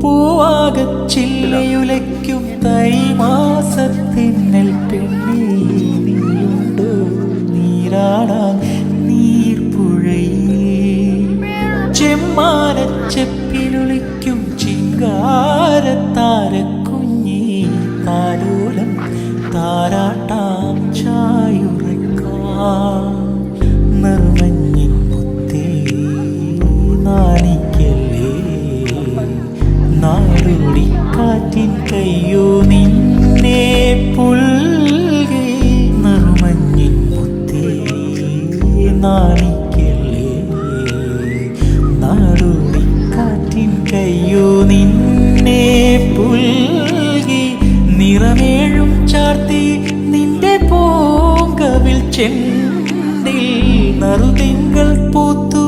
പൂവാകച്ചില്ലയുലയ്ക്കും തൈമാസത്തിന്നൽ പെണ്ണേ നീയുണ്ടോ നീരാടാൻ നീർപ്പുഴയേ ചെമ്മാനച്ചെപ്പിലൊളിക്കും ചിങ്കാരത്താരക്കുഞ്ഞേ താലോലം താരാട്ടാം ചായുറക്കാം നറുമഞ്ഞിൻ മുത്തേ നാണിക്കല്ലേ നാടോടിക്കാറ്റിൻ കയ്യോ നിന്നെ പുൽകി നറുമഞ്ഞിൻ മുത്തേ നാണിക്കല്ലേ നാടോടിക്കാറ്റിൻ കയ്യോ നിന്നെ പുൽകി നിറമേഴും ചാർത്തി നിന്റെ പൂങ്കവിൽ ചെണ്ടിൽ നറുതിങ്കൾ പൂത്തു